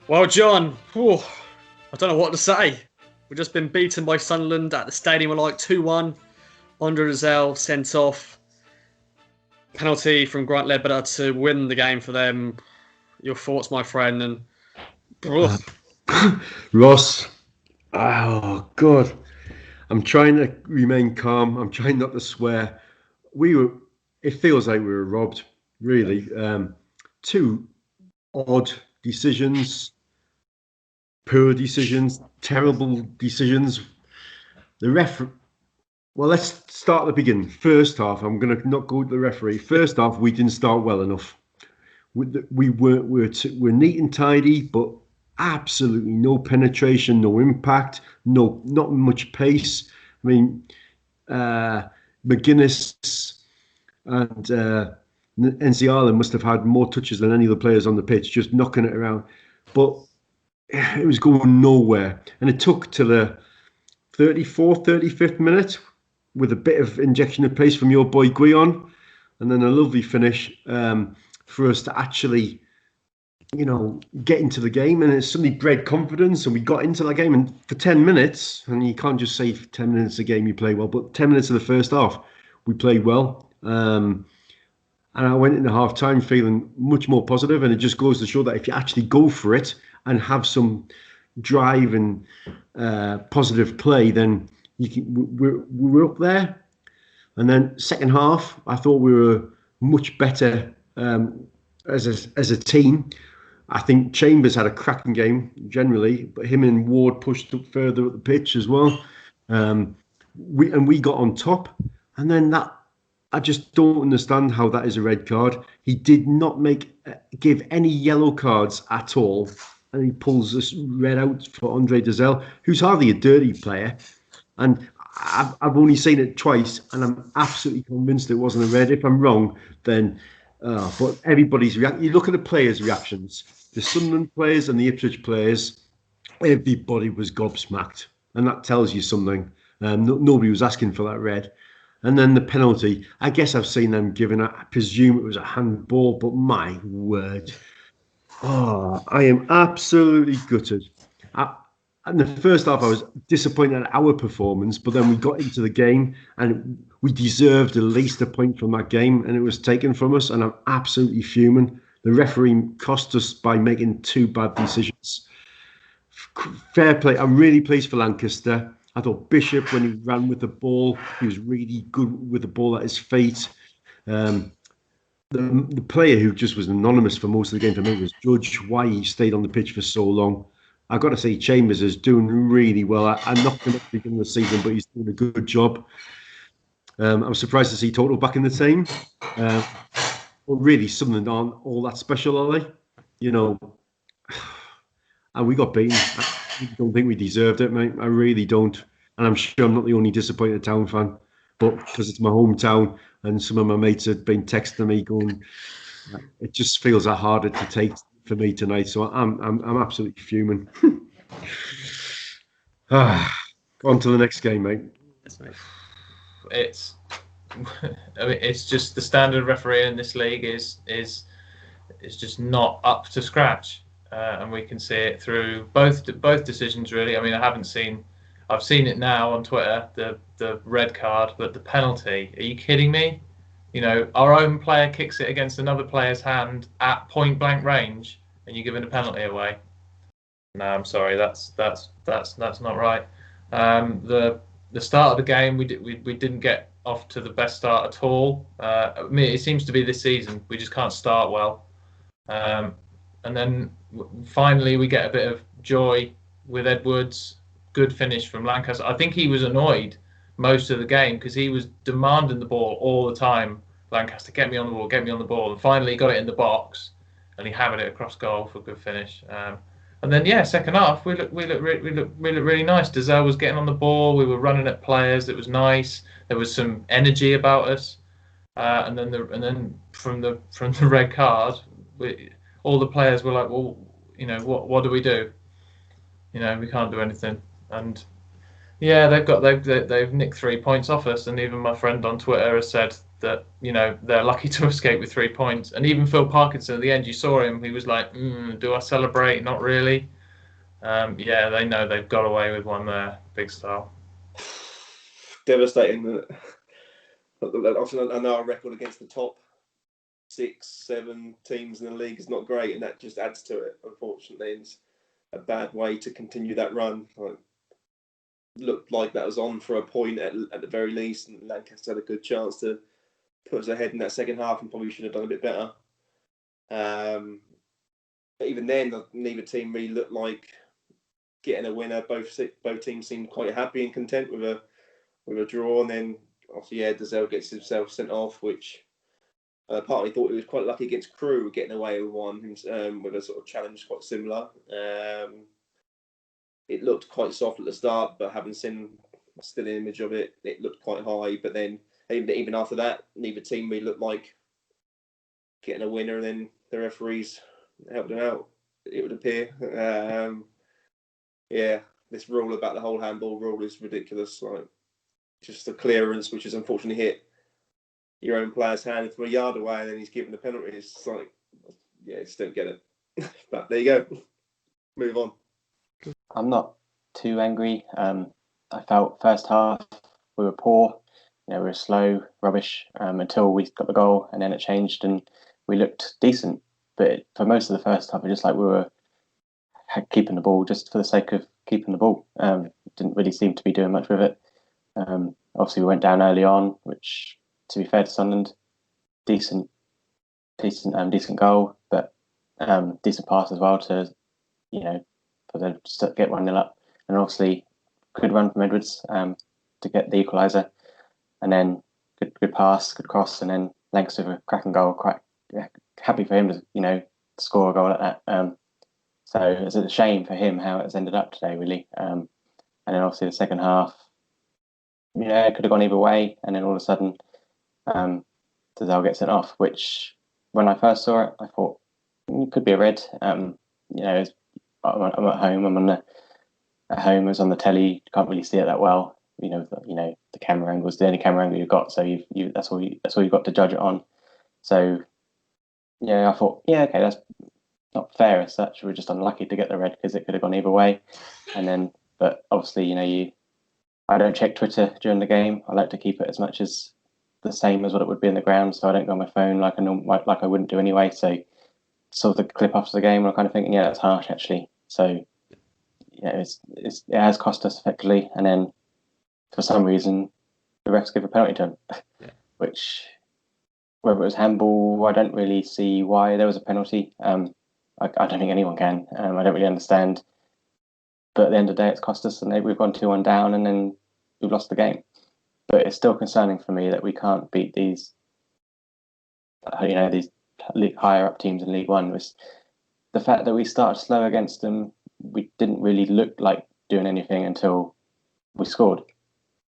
Well, John, I don't know what to say. We've just been beaten by Sunderland at the stadium. We're like 2-1. Andre Rizal sent off. Penalty from Grant Ledbetter to win the game for them. Your thoughts, my friend? And Ross, oh God, I'm trying to remain calm. I'm trying not to swear. It feels like we were robbed, really. Two odd decisions, poor decisions, terrible decisions. Well, let's start at the beginning. First half, I'm going to not go to the referee. First half, we didn't start well enough. We're neat and tidy, but absolutely no penetration, no impact, not much pace. I mean, McGuinness and Nziala must have had more touches than any of the players on the pitch, just knocking it around. But it was going nowhere. And it took to the 34th, 35th minute with a bit of injection of pace from your boy Guion, and then a lovely finish for us to actually, get into the game. And it suddenly bred confidence, and we got into the game. And for 10 minutes, and you can't just say for 10 minutes a game you play well, but 10 minutes of the first half, we played well. And I went into half-time feeling much more positive, and it just goes to show that if you actually go for it and have some drive and positive play, then we're up there. And then second half, I thought we were much better as a team. I think Chambers had a cracking game generally, but him and Ward pushed up further up the pitch as well. We got on top, and then that. I just don't understand how that is a red card. He did not give any yellow cards at all, and he pulls this red out for Andre Rizal, who's hardly a dirty player. And I've only seen it twice, and I'm absolutely convinced it wasn't a red. If I'm wrong, then. But everybody's reaction. You look at the players' reactions. The Sunderland players and the Ipswich players. Everybody was gobsmacked, and that tells you something. Nobody was asking for that red. And then the penalty, I guess I've seen them given, I presume it was a handball, but my word. I am absolutely gutted. In the first half, I was disappointed at our performance, but then we got into the game and we deserved at least a point from that game, and it was taken from us, and I'm absolutely fuming. The referee cost us by making two bad decisions. Fair play. I'm really pleased for Lancaster. I thought Bishop, when he ran with the ball, he was really good with the ball at his feet. The player who just was anonymous for most of the game for me was Judge. Why he stayed on the pitch for so long. I've got to say, Chambers is doing really well. I'm not going to begin the season, but he's doing a good job. I'm surprised to see Total back in the team. Well, really, Sunderland aren't all that special, are they? And we got beaten. I don't think we deserved it, mate. I really don't. And I'm sure I'm not the only disappointed Town fan, but because it's my hometown and some of my mates have been texting me going, it just feels that harder to take for me tonight. So I'm absolutely fuming. On to the next game, mate. It's just the standard referee in this league is just not up to scratch. And we can see it through both decisions, really. I mean, I've seen it now on Twitter, the red card, but the penalty. Are you kidding me? Our own player kicks it against another player's hand at point blank range, and you're giving a penalty away. No, I'm sorry, that's not right. The start of the game, we didn't get off to the best start at all. I mean, it seems to be this season we just can't start well. And then finally we get a bit of joy with Edwards. Good finish from Lancaster. I think he was annoyed most of the game because he was demanding the ball all the time. Lancaster, get me on the ball. And finally he got it in the box and he hammered it across goal for a good finish. And then, second half, we looked really nice. Rizal was getting on the ball. We were running at players. It was nice. There was some energy about us. And then from the red card, all the players were like, well, what do we do? We can't do anything. And they've nicked 3 points off us. And even my friend on Twitter has said that they're lucky to escape with 3 points. And even Phil Parkinson at the end, you saw him. He was like, "Do I celebrate? Not really." Yeah, they know they've got away with one there, big style. Devastating. Often I know our record against the top 6, 7 teams in the league is not great, and that just adds to it. Unfortunately, it's a bad way to continue that run. Looked like that was on for a point at the very least, and Lancaster had a good chance to put us ahead in that second half, and probably should have done a bit better. But even then, neither team really looked like getting a winner. Both teams seemed quite happy and content with a draw, and then obviously Dazelle gets himself sent off, which partly thought he was quite lucky against Crewe getting away with one with a sort of challenge quite similar. It looked quite soft at the start, but having seen a still image of it, it looked quite high. But then even after that, neither team really looked like getting a winner, and then the referees helped them out, it would appear. This rule about the whole handball rule is ridiculous. Like, just a clearance, which is unfortunately hit your own player's hand from a yard away, and then he's given the penalty. It's like, I just don't get it. But there you go. Move on. I'm not too angry. I felt first half we were poor. We were slow, rubbish until we got the goal, and then it changed and we looked decent. But for most of the first half, we were keeping the ball just for the sake of keeping the ball. Didn't really seem to be doing much with it. Obviously, we went down early on, which, to be fair to Sunderland, decent goal, but decent pass as well to for them to get 1-0 up, and obviously good run from Edwards to get the equaliser, and then good pass, good cross, and then Lancaster with a cracking goal. Quite happy for him to score a goal like that. So it's a shame for him how it's ended up today, really. And then obviously the second half, it could have gone either way, and then all of a sudden, Dazelle gets sent off. Which, when I first saw it, I thought it could be a red. I'm at home. At home. I was on the telly. You can't really see it that well. The camera angle is the only camera angle you've got. So that's all you've got to judge it on. So I thought, okay, that's not fair as such. We're just unlucky to get the red because it could have gone either way. And then, but obviously, I don't check Twitter during the game. I like to keep it as much as the same as what it would be in the ground. So I don't go on my phone like I wouldn't do anyway. So saw the clip after the game, and I'm kind of thinking, that's harsh actually. So it has cost us effectively, and then for some reason the refs give a penalty to him, which, whether it was handball, I don't really see why there was a penalty. I don't think anyone can. I don't really understand. But at the end of the day, it's cost us, and we've gone 2-1 down, and then we've lost the game. But it's still concerning for me that we can't beat these higher up teams in League One. Was the fact that we started slow against them. We didn't really look like doing anything until we scored.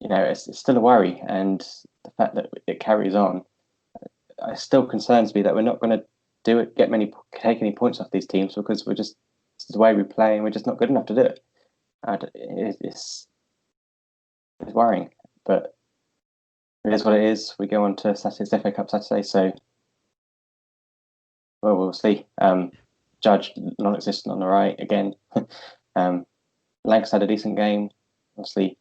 It's still a worry, and the fact that it carries on, it still concerns me that we're not going to take any points off these teams, because it's the way we play, and we're just not good enough to do it. It's worrying, but it is what it is. We go on to Saturday's FA Cup Saturday, so we'll see. Judge non-existent on the right again. Lancaster had a decent game. Obviously,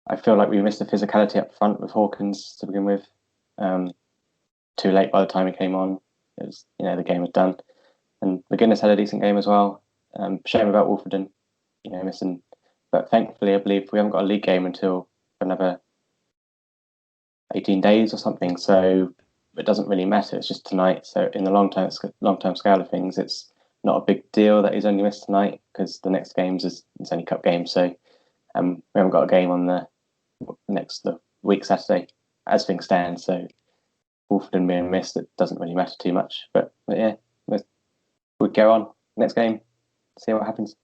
I feel like we missed the physicality up front with Hawkins to begin with. Too late by the time he came on. It was, the game was done. And McGuinness had a decent game as well. Shame about Wolfenden, missing. But thankfully, I believe we haven't got a league game until another 18 days or something. So it doesn't really matter. It's just tonight. So in the long-term scale of things, it's not a big deal that he's only missed tonight, because the next games it's only cup games. So we haven't got a game on the week Saturday as things stand. So Wolfenden being missed, it doesn't really matter too much. But yeah, we'll go on next game, see what happens.